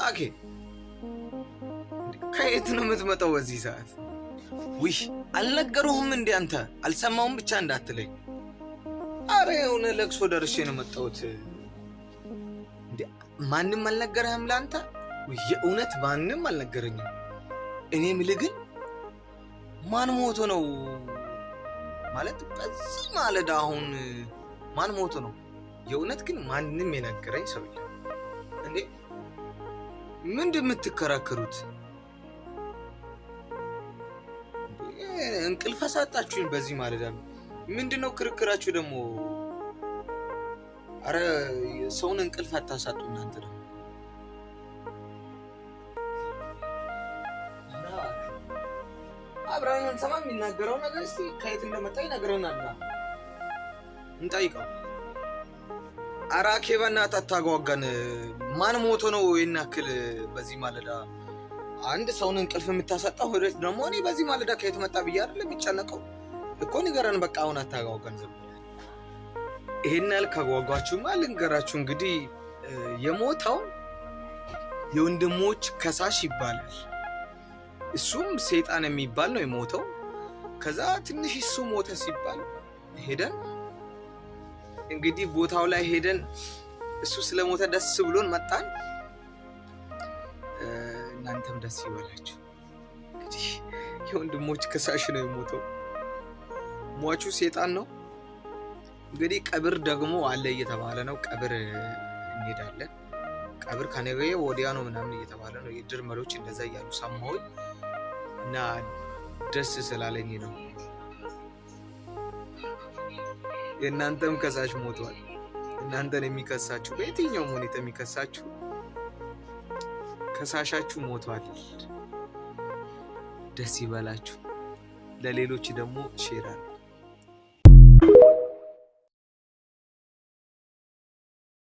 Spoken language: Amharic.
አኬ ከየት ነው የምትመጣው በዚህ ሰዓት? ውይ አልነገሩህም እንዴ አንተ? አልሰማውም ብቻ እንዳትለኝ። አረ የሆነ ለቅሶ ደርሼ ነው መጣሁት። እንዴ ማንም አልነገረህም ለአንተ? ውይ የእውነት ማንም አልነገረኝም። እኔ የምልህ ግን ማን ሞቶ ነው ማለት በዚህ ማለዳ አሁን ማን ሞቶ ነው? የእውነት ግን ማንም የነገረኝ ሰው የለም። እንዴ ምንድን የምትከራከሩት? እንቅልፍ አሳጣችሁኝ በዚህ ማለዳ። ምንድነው ክርክራችሁ ደግሞ? አረ ሰውን እንቅልፍ አታሳጡ እናንተ ደግሞ። አብራን ሰማ የሚናገረው ነገር እስቲ ከየት እንደመጣ ይነግረናል። እንጠይቀው። አራኬ በእናትህ አታጓጓን። ማን ሞቶ ነው ይሄን ያክል በዚህ ማለዳ አንድ ሰውን እንቅልፍ የምታሳጣው? ሆዴት ደግሞ እኔ በዚህ ማለዳ ከየት መጣ ብዬ አይደለም የሚጨነቀው እኮ። ንገረን በቃ አሁን አታጓጓን ዝም ብለህ። ይሄን ያህል ካጓጓችሁማ ልንገራችሁ እንግዲህ። የሞተው የወንድሞች ከሳሽ ይባላል። እሱም ሰይጣን የሚባል ነው የሞተው። ከዛ ትንሽ እሱ ሞተ ሲባል ሄደን እንግዲህ ቦታው ላይ ሄደን እሱ ስለሞተ ደስ ብሎን መጣን። እናንተም ደስ ይበላችሁ። እንግዲህ የወንድሞች ከሳሽ ነው የሞተው። ሟቹ ሰይጣን ነው። እንግዲህ ቀብር ደግሞ አለ እየተባለ ነው። ቀብር እንሄዳለን። ቀብር ከነገ ወዲያ ነው ምናምን እየተባለ ነው። የድር መሪዎች እንደዛ እያሉ ሰማሁኝ እና ደስ ስላለኝ ነው። የእናንተም ከሳሽ ሞቷል። እናንተን የሚከሳችሁ በየትኛውም ሁኔታ የሚከሳችሁ ከሳሻችሁ ሞቷል። ደስ ይበላችሁ። ለሌሎች ደግሞ ሼር አድርጉ።